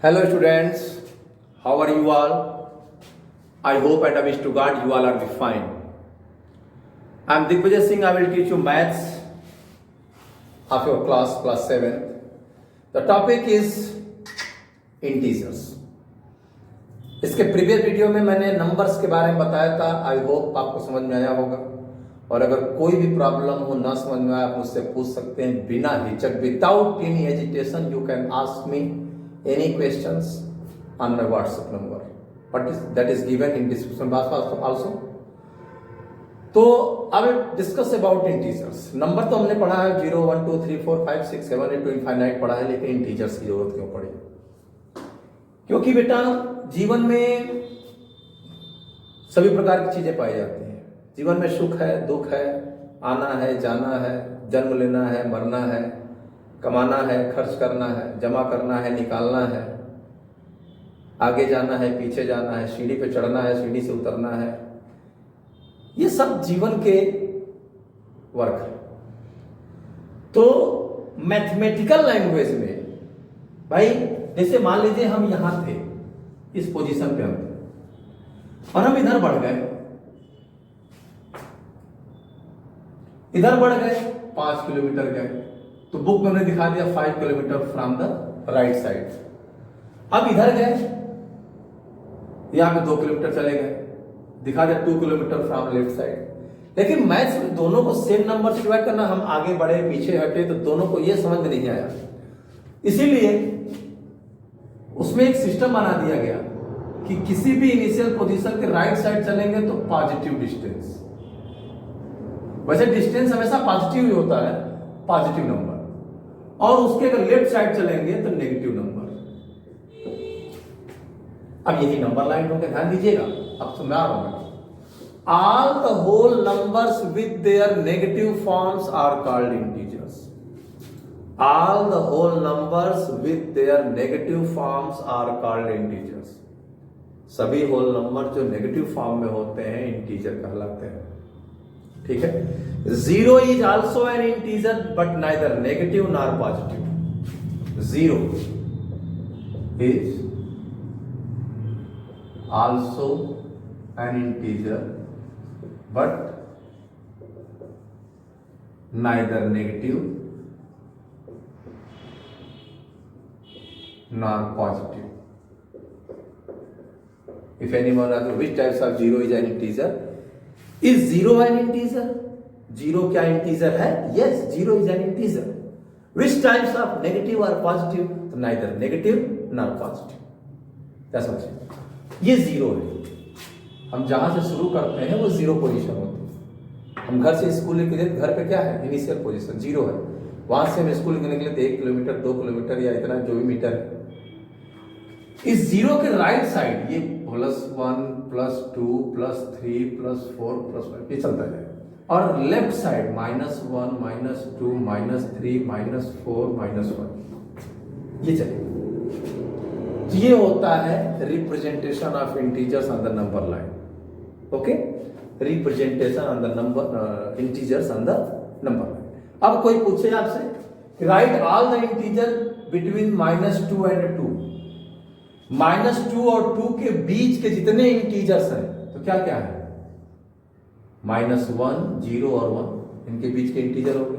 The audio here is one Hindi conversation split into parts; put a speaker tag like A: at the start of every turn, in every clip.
A: Hello students, how are you all? I hope and I wish to God you all are be fine. I am Digvijay Singh. I will teach you maths of your class 7. The topic is integers. इसके प्रीवियस वीडियो में मैंने नंबर्स के बारे में बताया था. आई होप आपको समझ में आया होगा. और अगर कोई भी प्रॉब्लम हो ना समझ में आया आप मुझसे पूछ सकते हैं बिना हिचक. Without any hesitation you can ask me any questions on my WhatsApp number. That is given in description box also. तो अब डिस्कस अबाउट इंटीजर्स. नंबर तो हमने पढ़ा है 0 1 2 3 4 5 6 7 8 2 इनफाइनाइट पढ़ा है, लेकिन इंटीजर्स की जरूरत क्यों पड़ी? क्योंकि बेटा जीवन में सभी प्रकार की चीजें पाई जाती हैं. जीवन में सुख है, दुख है, आना है, जाना है, जन्म लेना है, मरना है, कमाना है, खर्च करना है, जमा करना है, निकालना है, आगे जाना है, पीछे जाना है, सीढ़ी पे चढ़ना है, सीढ़ी से उतरना है. ये सब जीवन के वर्क है. तो मैथमेटिकल लैंग्वेज में भाई जैसे मान लीजिए हम यहां थे, इस पोजीशन पे हम थे और हम इधर बढ़ गए, 5 किलोमीटर गए, तो बुक में हमने दिखा दिया 5 kilometre from the right side. अब इधर गए, यहां पे 2 किलोमीटर चले गए, दिखा दिया 2 किलोमीटर फ्रॉम लेफ्ट साइड. लेकिन मैथ्स में दोनों को सेम नंबर से डिवाइड करना, हम आगे बढ़े पीछे हटे तो दोनों को ये समझ में नहीं आया. इसीलिए उसमें एक सिस्टम बना दिया गया कि किसी भी इनिशियल पोजीशन के राइट साइड चलेंगे तो पॉजिटिव डिस्टेंस. वैसे डिस्टेंस हमेशा पॉजिटिव ही होता है, पॉजिटिव नंबर, और उसके अगर लेफ्ट साइड चलेंगे तो नेगेटिव नंबर. अब यही नंबर लाइन होकर ध्यान दीजिएगा. अब तो मैं आ रहा हूं. All the whole numbers with their negative forms are called integers. All the whole numbers with their negative forms are called integers. सभी होल नंबर जो नेगेटिव फॉर्म में होते हैं इंटीजर कहलाते हैं. ठीक है. 0 is also an integer but neither negative nor positive. 0 is also an integer but neither negative nor positive. If anyone asks which types of 0 is an integer, is 0 an integer? 0 क्या इंटीजर है? Yes, 0 is an integer. Which types of negative or positive? तो neither negative nor positive. That's what it is. ये 0 है. हम जहां से शुरू करते हैं वो 0 पोजीशन होती है. हम घर से स्कूल के लिए, घर पे क्या है? इनिशियल पोजीशन 0 है. वहां से हम स्कूल निकले तो 1 किलोमीटर 2 किलोमीटर या इतना जो भी मीटर है. इस 0 के राइट साइड ये +1 +2 +3 +4 +5 ये चलता जाएगा. और लेफ्ट साइड -1 -2 -3 -4 -1 ये चलेगा. ये होता है representation of integers on the number line. Okay, representation on the number integers on the number line. अब कोई पूछे आपसे right all the integer between -2 and 2. -2 और 2 के बीच के जितने इंटीजर्स हैं तो क्या क्या है? -1 0 और 1 इनके बीच के इंटीजर हो गए.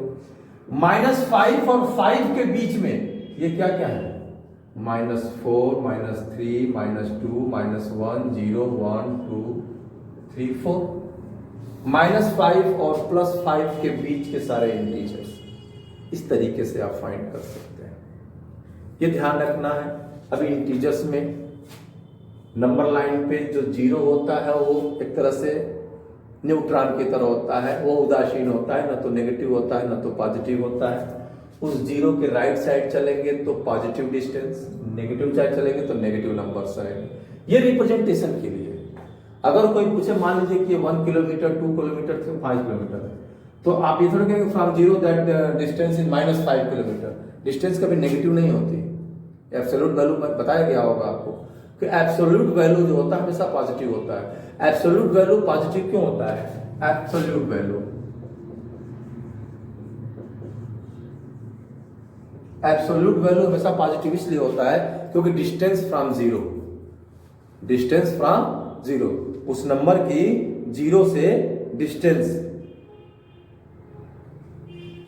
A: -5 और 5 के बीच में ये क्या क्या है? -4 -3 -2 -1 0 1 2 3 4. -5 और +5 के बीच के सारे इंटीजर्स इस तरीके से आप फाइंड कर सकते हैं. ये ध्यान रखना है. अभी इंटीजर्स में नंबर लाइन पे जो 0 होता है वो एक तरह से न्यूट्रॉन की तरह होता है. वो उदासीन होता है, ना तो नेगेटिव होता है ना तो पॉजिटिव होता है. उस 0 के राइट साइड चलेंगे तो पॉजिटिव डिस्टेंस, नेगेटिव साइड चलेंगे तो नेगेटिव नंबर्स आएंगे. ये रिप्रेजेंटेशन के लिए. अगर कोई पूछे मान लीजिए कि 1 किलोमीटर 2 किलोमीटर 5 किलोमीटर है, तो आप ये थोड़ा कहेंगे from 0 that distance is -5 kilometre. Distance कभी नेगेटिव नहीं होती. एब्सोल्यूट वैल्यू में बताया गया होगा आपको कि एब्सोल्यूट वैल्यू जो होता है हमेशा पॉजिटिव होता है. एब्सोल्यूट वैल्यू पॉजिटिव क्यों होता है? एब्सोल्यूट वैल्यू एब्सोल्यूट वैल्यू हमेशा पॉजिटिव इसलिए होता है क्योंकि डिस्टेंस फ्रॉम जीरो, उस नंबर की जीरो से डिस्टेंस,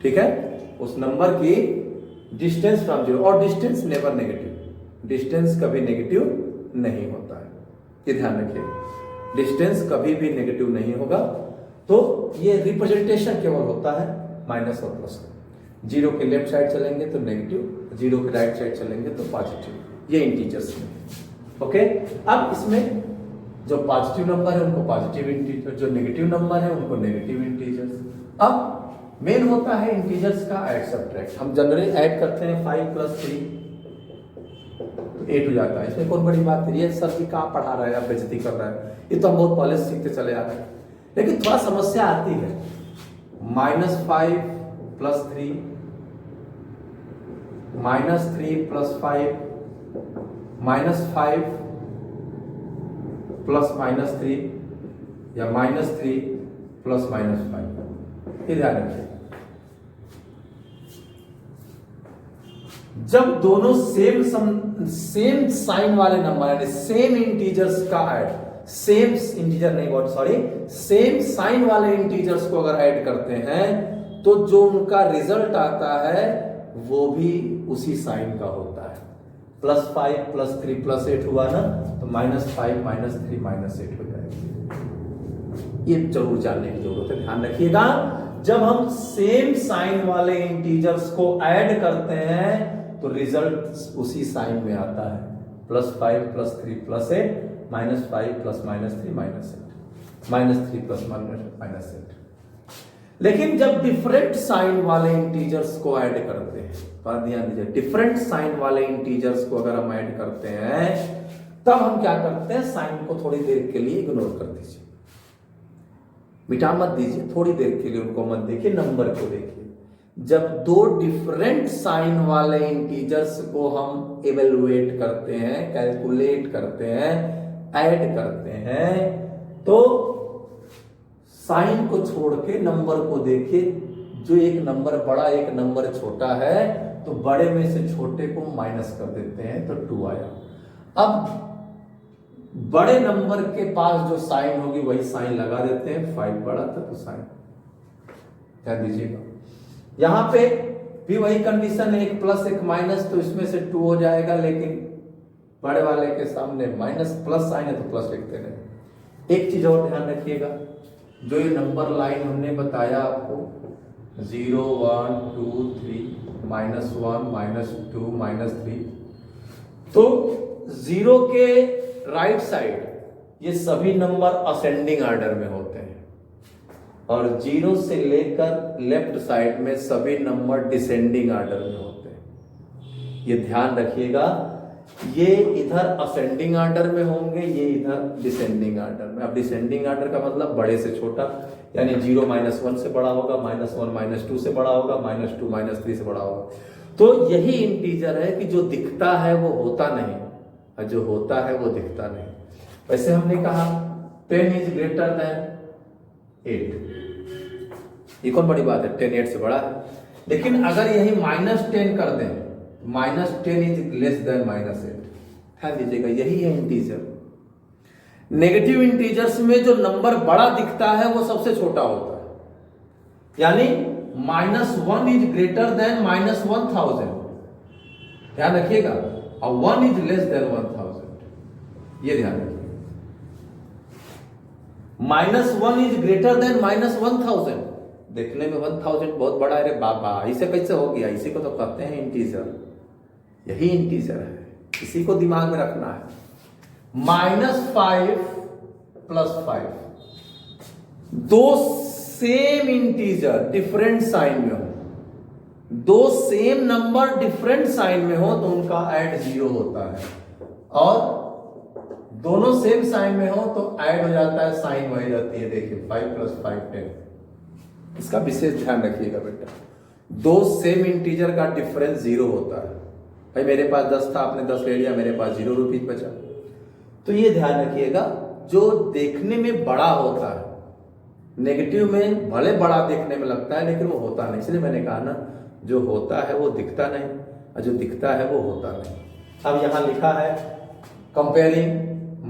A: ठीक है, उस नंबर की डिस्टेंस फ्रॉम जीरो, और डिस्टेंस नेवर नेगेटिव, डिस्टेंस कभी नेगेटिव नहीं होता है, ये ध्यान रखिए, डिस्टेंस कभी भी नेगेटिव नहीं होगा। तो ये रिप्रेजेंटेशन केवल होता है माइनस और प्लस का, जीरो के लेफ्ट साइड चलेंगे तो नेगेटिव, जीरो के राइट साइड चलेंगे तो पॉजिटिव, ये इंटीजर्स में। ओके, अब इसमें जो पॉजिटिव नंबर है उनको पॉजिटिव इंटीजर, जो नेगेटिव नंबर है उनको नेगेटिव इंटीजर्स। अब मेन होता है इंटीजर्स का ऐड सब्ट्रैक्ट। हम जनरली ऐड करते हैं 5 + 3 तो 8 हो जाता है, इसमें कौन बड़ी बात है, ये सर भी कहाँ पढ़ा रहा है, आप बेइज्जती कर रहा है, ये तो हम बहुत पहले से सीखते चले आ रहे हैं। लेकिन थोड़ा समस्या आती है, -5 + 3 -3 + 5 -5 + -3 या -3 + -5, ये ध्यान रखिए। जब दोनों सेम साइन वाले नंबर यानी सेम इंटीजर्स का ऐड, सेम इंटीजर नहीं बहुत सॉरी, सेम साइन वाले इंटीजर्स को अगर ऐड करते हैं तो जो उनका रिजल्ट आता है वो भी उसी साइन का होता है। +5 + 3 + 8 हुआ ना, तो -5 -3 -8 हो जाएगा। ये जरूर जानने की जरूरत है, ध्यान रखिएगा। जब हम सेम साइन वाले इंटीजर्स को ऐड करते हैं तो रिजल्ट उसी साइन में आता है, +5 + 3 + 8 -5 + -3 -8 -3 + -8। लेकिन जब डिफरेंट साइन वाले इंटीजर्स को ऐड करते हैं, पर ध्यान दीजिए, डिफरेंट साइन वाले इंटीजर्स को अगर हम ऐड करते हैं तब हम क्या करते हैं, साइन को थोड़ी देर के लिए इग्नोर कर दीजिए, मिटा मत दीजिए, थोड़ी देर के लिए उनको मत देखिए, नंबर को देखिए। जब दो डिफरेंट साइन वाले इंटीजर्स को हम इवेलुएट करते हैं, कैलकुलेट करते हैं, ऐड करते हैं, तो साइन को छोड़ के नंबर को देखिए। जो एक नंबर बड़ा एक नंबर छोटा है तो बड़े में से छोटे को माइनस कर देते हैं तो 2 आया। अब बड़े नंबर के पास जो साइन होगी वही साइन लगा देते हैं, 5 बड़ा था तो साइन, ध्यान दीजिएगा। यहां पे भी वही कंडीशन है, एक प्लस एक माइनस, तो इसमें से 2 हो जाएगा, लेकिन बड़े वाले के सामने माइनस प्लस साइन है तो प्लस लिखते रहे। एक चीज और ध्यान रखिएगा, जो ये नंबर लाइन हमने बताया आपको 0 1 2 3 -1 -2 -3, तो 0 के राइट साइड ये सभी नंबर असेंडिंग ऑर्डर में होते हैं और 0 से लेकर लेफ्ट साइड में सभी नंबर डिसेंडिंग ऑर्डर में होते हैं। ये ध्यान रखिएगा, ये इधर असेंडिंग ऑर्डर में होंगे, ये इधर डिसेंडिंग ऑर्डर में। अब डिसेंडिंग ऑर्डर का मतलब बड़े से छोटा, यानी 0 -1 से बड़ा होगा, -1 -2 से बड़ा होगा, -2 -3 से बड़ा होगा। तो यही इंटीजर है कि जो दिखता है वो होता नहीं और जो होता है वो दिखता नहीं। वैसे हमने कहा 10 इज ग्रेटर देन 8, ये कौन बड़ी बात है, 10 8 से बड़ा है। लेकिन अगर यही -10 कर दें, -10 इज लेस देन -8, ध्यान दीजिएगा, यही है इंटीजर। नेगेटिव इंटीजर्स में जो नंबर बड़ा दिखता है वो सबसे छोटा होता है, यानी -1 इज ग्रेटर देन -1000, ध्यान रखिएगा, और 1 इज लेस देन 1000, ये ध्यान रखिए। -1 इज ग्रेटर देन -1000, देखने में 1000 बहुत बड़ा है, अरे बाबा इसे कैसे हो गया, इसी को तो कहते हैं इंटीजर, यही इंटीजर है, इसी को दिमाग में रखना है। -5 + 5, दो सेम इंटीजर डिफरेंट साइन में हो, दो सेम नंबर डिफरेंट साइन में हो तो उनका ऐड 0 होता है, और दोनों सेम साइन में हो तो ऐड हो जाता है, साइन वही रहती है। देखिए 5 + 5 10, इसका विशेष ध्यान रखिएगा बेटा। दो सेम इंटीजर का डिफरेंस 0 होता है। भाई मेरे पास 10 था, आपने 10 ले लिया, मेरे पास 0 रुपीज बचा, तो ये ध्यान रखिएगा, जो देखने में बड़ा होता है, नेगेटिव में भले बड़ा देखने में लगता है लेकिन वो होता नहीं, इसलिए मैंने कहा ना, जो होता है वो दिखता नहीं और जो दिखता है वो होता नहीं। अब यहाँ लिखा है कंपेयरिंग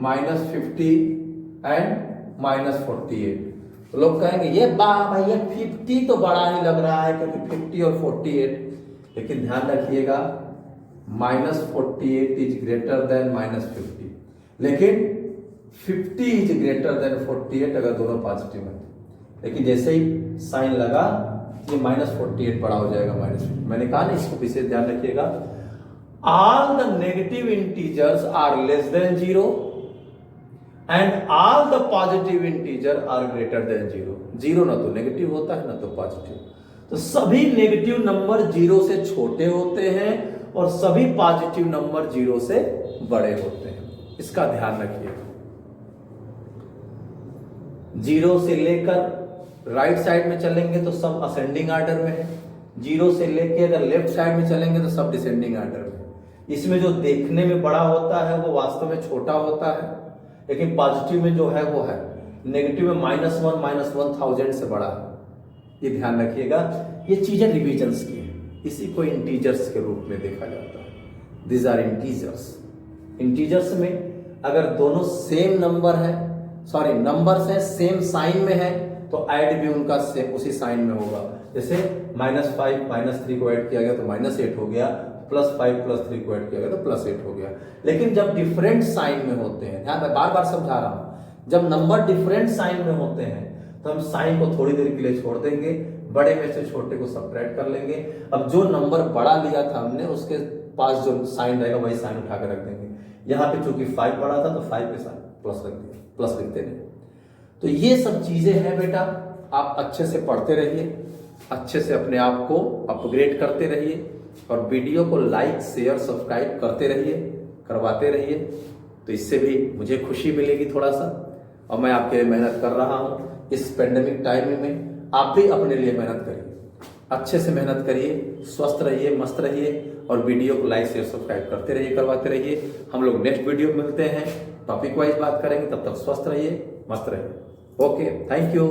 A: -50 एंड -48। तो लोग कहेंगे ये भाई ये 50 तो बड़ा ही लग रहा है क्योंकि 50 और 48, लेकिन ध्यान रखिएगा -48 इज ग्रेटर देन -50, लेकिन 50 इज ग्रेटर देन 48 अगर दोनों पॉजिटिव है। लेकिन जैसे ही साइन लगा ये -48 बड़ा हो जाएगा -50। मैंने कहा ना, इसको पीछे ध्यान रखिएगा, all the negative integers are less than 0 and all the positive integer are greater than 0। 0 ना तो नेगेटिव होता है ना तो पॉजिटिव, तो सभी नेगेटिव नंबर 0 से छोटे होते हैं और सभी पॉजिटिव नंबर 0 से बड़े होते हैं। इसका ध्यान रखिए। 0 से लेकर राइट साइड में चलेंगे तो सब असेंडिंग ऑर्डर में है, 0 से लेकर अगर लेफ्ट साइड में चलेंगे तो सब डिसेंडिंग ऑर्डर में है। इसमें जो देखने में बड़ा होता है वो वास्तव में छोटा होता है, लेकिन पॉजिटिव में जो है वो है, नेगेटिव में -1 -1000 से बड़ा है। ये ध्यान रखिएगा। ये चीजें रिविजन्स की हैं, इसी को इंटीजर्स के रूप में देखा जाता है। This are integers. इंटीजर्स में अगर दोनों सेम नंबर है, सॉरी नंबर्स है सेम साइन में है, तो ऐड भी उनका सेम उसी साइन में होगा। जैसे -5 -3 को ऐड किया गया तो -8 हो गया, +5 +3 को ऐड किया गया तो +8 हो गया। लेकिन जब डिफरेंट साइन में होते हैं, ध्यान, मैं बार बार समझा रहा हूं, जब नंबर डिफरेंट साइन में होते हैं तो हम साइन को थोड़ी देर के लिए छोड़ देंगे, बड़े में से छोटे को सब्ट्रैक्ट कर लेंगे। अब जो नंबर बड़ा लिया था हमने उसके पास जो साइन रहेगा वही साइन उठा कर रख देंगे। यहाँ पे चूंकि 5 बड़ा था तो 5 के साथ प्लस रख दिया, प्लस लिखते रहे। तो ये सब चीजें हैं बेटा, आप अच्छे से पढ़ते रहिए, अच्छे से अपने आप को अपग्रेड करते रहिए और वीडियो को लाइक शेयर सब्सक्राइब करते रहिए, करवाते रहिए। तो इससे भी मुझे खुशी मिलेगी थोड़ा सा, और मैं आपके लिए मेहनत कर रहा हूँ। इस पेंडेमिक टाइम में आप भी अपने लिए मेहनत करिए, अच्छे से मेहनत करिए, स्वस्थ रहिए, मस्त रहिए और वीडियो को लाइक शेयर सब्सक्राइब करते रहिए, करवाते रहिए। हम लोग नेक्स्ट वीडियो में मिलते हैं, टॉपिक वाइज बात करेंगे। तब तक स्वस्थ रहिए, मस्त रहिए। Okay, thank you.